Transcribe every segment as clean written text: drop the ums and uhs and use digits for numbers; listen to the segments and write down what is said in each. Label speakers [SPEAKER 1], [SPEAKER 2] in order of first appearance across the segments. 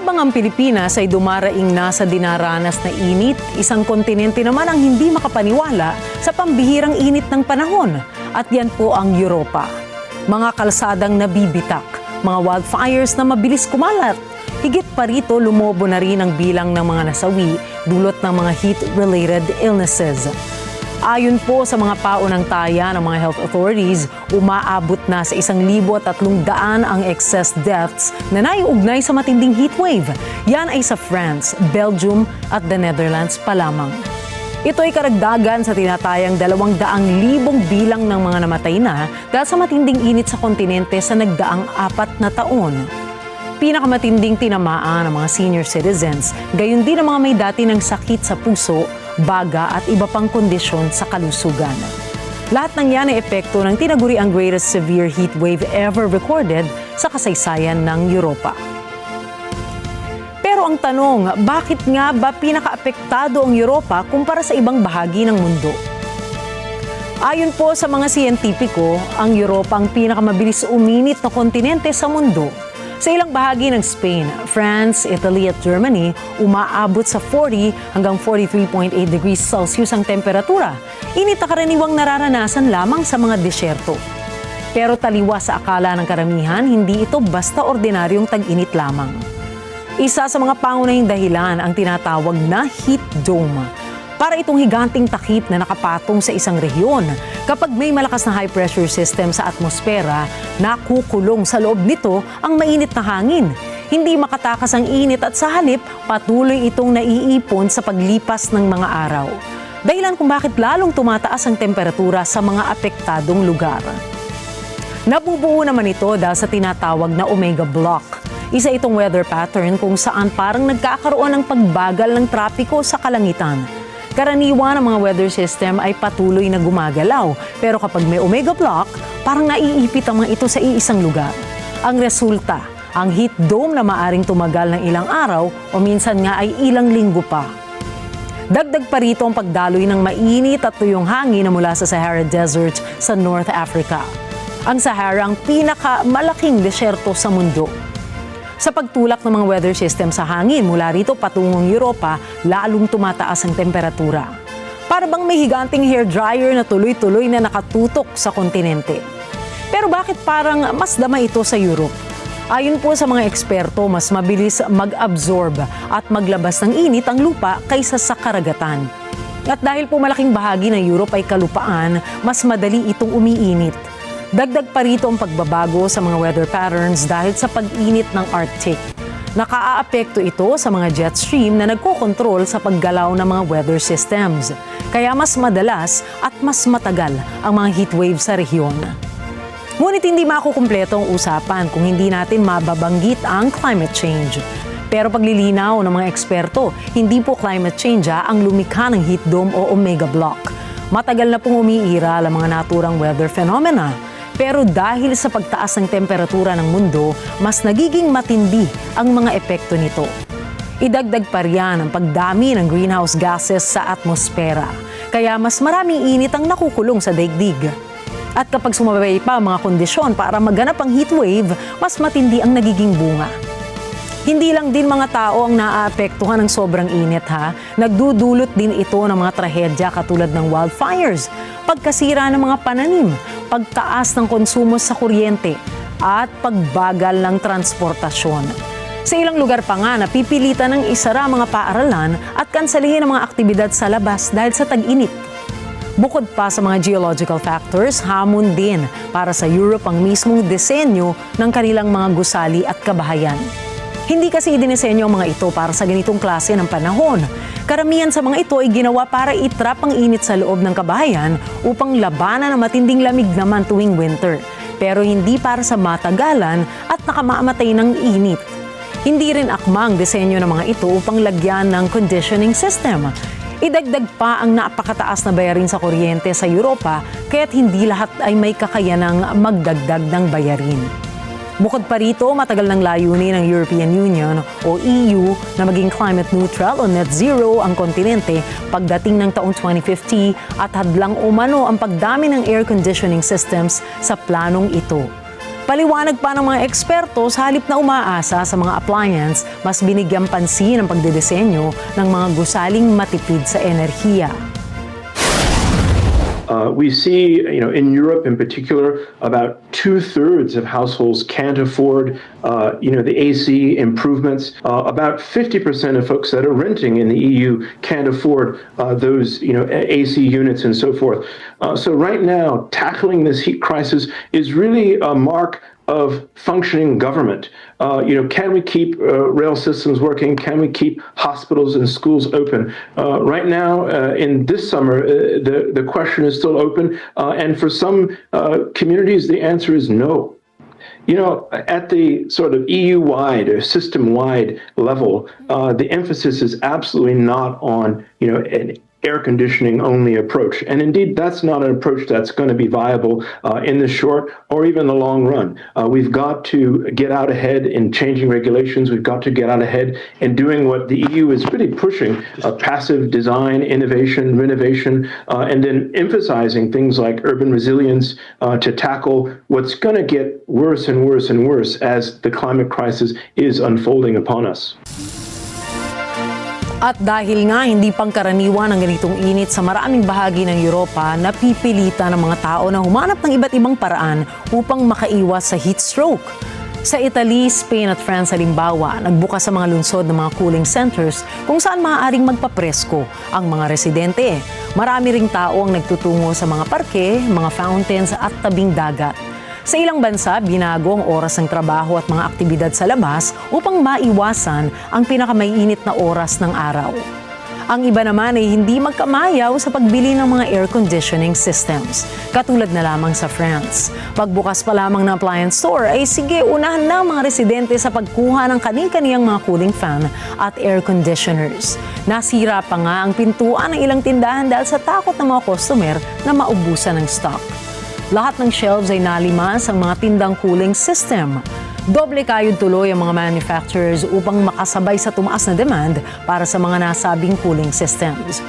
[SPEAKER 1] Habang ang Pilipinas ay dumaraing na sa dinaranas na init, isang kontinente naman ang hindi makapaniwala sa pambihirang init ng panahon. At yan po ang Europa. Mga kalsadang nabibitak, mga wildfires na mabilis kumalat. Higit pa rito, lumobo na rin ang bilang ng mga nasawi dulot ng mga heat-related illnesses. Ayon po sa mga paunang taya ng mga health authorities, umaabot na sa 1,300 ang excess deaths na naiugnay sa matinding heatwave. Yan ay sa France, Belgium at the Netherlands pa lamang. Ito ay karagdagan sa tinatayang 200,000 bilang ng mga namatay na dahil sa matinding init sa kontinente sa nagdaang 4 na taon. Pinakamatinding tinamaan ng mga senior citizens, gayon din ang mga may dati ng sakit sa puso, baga at iba pang kondisyon sa kalusugan. Lahat ng yan ay epekto ng tinaguri ang greatest severe heat wave ever recorded sa kasaysayan ng Europa. Pero ang tanong, bakit nga ba pinakaapektado ang Europa kumpara sa ibang bahagi ng mundo? Ayon po sa mga siyentipiko, ang Europa ang pinakamabilis uminit na kontinente sa mundo. Sa ilang bahagi ng Spain, France, Italy at Germany, umaabot sa 40 hanggang 43.8 degrees Celsius ang temperatura. Init na karaniwang nararanasan lamang sa mga desyerto. Pero taliwas sa akala ng karamihan, hindi ito basta ordinaryong tag-init lamang. Isa sa mga pangunahing dahilan ang tinatawag na heat dome. Para itong higanting takip na nakapatong sa isang rehiyon. Kapag may malakas na high-pressure system sa atmosfera, nakukulong sa loob nito ang mainit na hangin. Hindi makatakas ang init at sa halip, patuloy itong naiipon sa paglipas ng mga araw. Dahilan kung bakit lalong tumataas ang temperatura sa mga apektadong lugar. Nabubuo naman ito dahil sa tinatawag na Omega Block. Isa itong weather pattern kung saan parang nagkakaroon ng pagbagal ng trapiko sa kalangitan. Karaniwan ang mga weather system ay patuloy na gumagalaw, pero kapag may Omega Block, parang naiipit ang mga ito sa iisang lugar. Ang resulta, ang heat dome na maaring tumagal ng ilang araw o minsan nga ay ilang linggo pa. Dagdag pa rito ang pagdaloy ng mainit at tuyong hangin na mula sa Sahara Desert sa North Africa. Ang Sahara ang pinakamalaking desyerto sa mundo. Sa pagtulak ng mga weather system sa hangin mula rito patungong Europa, lalong tumataas ang temperatura. Para bang may higanting hair dryer na tuloy-tuloy na nakatutok sa kontinente. Pero bakit parang mas dama ito sa Europe? Ayon po sa mga eksperto, mas mabilis mag-absorb at maglabas ng init ang lupa kaysa sa karagatan. At dahil po malaking bahagi ng Europe ay kalupaan, mas madali itong umiinit. Dagdag pa rito ang pagbabago sa mga weather patterns dahil sa pag-init ng Arctic. Nakaaapekto ito sa mga jet stream na nagkokontrol sa paggalaw ng mga weather systems. Kaya mas madalas at mas matagal ang mga heat wave sa rehiyon. Ngunit hindi makukumpleto ang usapan kung hindi natin mababanggit ang climate change. Pero paglilinaw ng mga eksperto, hindi po climate change ang lumikha ng heat dome o Omega Block. Matagal na pong umiiral ang mga naturang weather phenomena. Pero dahil sa pagtaas ng temperatura ng mundo, mas nagiging matindi ang mga epekto nito. Idagdag pa riyan ang pagdami ng greenhouse gases sa atmosfera. Kaya mas maraming init ang nakukulong sa daigdig. At kapag sumabay pa ang mga kondisyon para maganap ang heatwave, mas matindi ang nagiging bunga. Hindi lang din mga tao ang naaapektuhan ng sobrang init Nagdudulot din ito ng mga trahedya katulad ng wildfires, pagkasira ng mga pananim, pagtaas ng konsumo sa kuryente, at pagbagal ng transportasyon. Sa ilang lugar pa nga, napipilitan ng isara mga paaralan at kanselihin ang mga aktibidad sa labas dahil sa tag-init. Bukod pa sa mga geological factors, hamon din para sa Europe ang mismong disenyo ng kanilang mga gusali at kabahayan. Hindi kasi idinisenyo ang mga ito para sa ganitong klase ng panahon. Karamihan sa mga ito ay ginawa para itrap ang init sa loob ng kabahayan upang labanan ang matinding lamig naman tuwing winter. Pero hindi para sa matagalan at nakamamatay ng init. Hindi rin akma ang disenyo ng mga ito upang lagyan ng conditioning system. Idagdag pa ang napakataas na bayarin sa kuryente sa Europa kaya't hindi lahat ay may kakayanang magdagdag ng bayarin. Bukod pa rito, matagal ng layunin ng European Union o EU na maging climate neutral o net zero ang kontinente pagdating ng taong 2050 at hadlang umano ang pagdami ng air conditioning systems sa planong ito. Paliwanag pa ng mga eksperto, sa halip na umaasa sa mga appliance, mas binigyang pansin ang pagdedesenyo ng mga gusaling matipid sa enerhiya.
[SPEAKER 2] We see, in Europe in particular, about 2/3 of households can't afford, the AC improvements. About 50% of folks that are renting in the EU can't afford those, AC units and so forth. So right now, tackling this heat crisis is really a mark of functioning government. Can we keep rail systems working? Can we keep hospitals and schools open? Right now, in this summer, the question is still open, and for some communities, the answer is no. At the sort of EU-wide or system-wide level, the emphasis is absolutely not on, an air conditioning only approach. And indeed, that's not an approach that's going to be viable in the short or even the long run. We've got to get out ahead in changing regulations. We've got to get out ahead in doing what the EU is really pushing, passive design, innovation, renovation, and then emphasizing things like urban resilience to tackle what's going to get worse and worse and worse as the climate crisis is unfolding upon us.
[SPEAKER 1] At dahil nga hindi pangkaraniwan ang ganitong init sa maraming bahagi ng Europa, napipilitan ng mga tao na humanap ng iba't ibang paraan upang makaiwas sa heat stroke. Sa Italy, Spain at France halimbawa, nagbukas sa mga lungsod ng mga cooling centers kung saan maaaring magpapresko ang mga residente. Marami ring tao ang nagtutungo sa mga parke, mga fountains at tabing dagat. Sa ilang bansa, binago ang oras ng trabaho at mga aktibidad sa labas upang maiwasan ang pinakamainit na oras ng araw. Ang iba naman ay hindi magkamayaw sa pagbili ng mga air conditioning systems, katulad na lamang sa France. Pagbukas pa lamang ng appliance store ay sige, unahan na mga residente sa pagkuha ng kani-kaniyang mga cooling fan at air conditioners. Nasira pa nga ang pintuan ng ilang tindahan dahil sa takot ng mga customer na maubusan ng stock. Lahat ng shelves ay nalimas ang mga tindang cooling system. Doble kayod tuloy ang mga manufacturers upang makasabay sa tumaas na demand para sa mga nasabing cooling systems.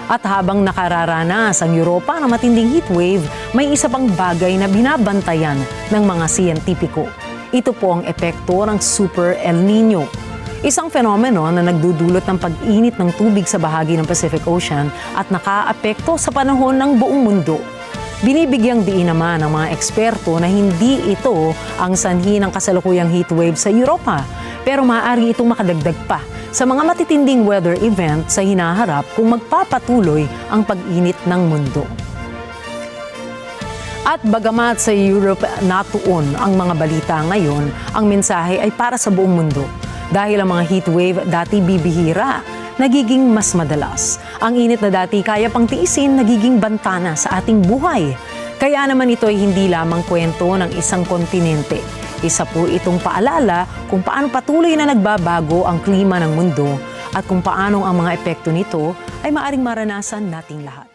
[SPEAKER 1] At habang nakararanas ang Europa ng matinding heatwave, may isa pang bagay na binabantayan ng mga siyentipiko. Ito po ang epekto ng Super El Nino. Isang fenomeno na nagdudulot ng pag-init ng tubig sa bahagi ng Pacific Ocean at nakaapekto sa panahon ng buong mundo. Binibigyang diin naman ng mga eksperto na hindi ito ang sanhi ng kasalukuyang heatwave sa Europa, pero maaari itong makadagdag pa sa mga matitinding weather event sa hinaharap kung magpapatuloy ang pag-init ng mundo. At bagamat sa Europe natuon ang mga balita ngayon, ang mensahe ay para sa buong mundo. Dahil ang mga heatwave dati bibihira, nagiging mas madalas. Ang init na dati kaya pang tiisin, nagiging bantana sa ating buhay. Kaya naman ito ay hindi lamang kwento ng isang kontinente. Isa po itong paalala kung paano patuloy na nagbabago ang klima ng mundo at kung paano ang mga epekto nito ay maaring maranasan nating lahat.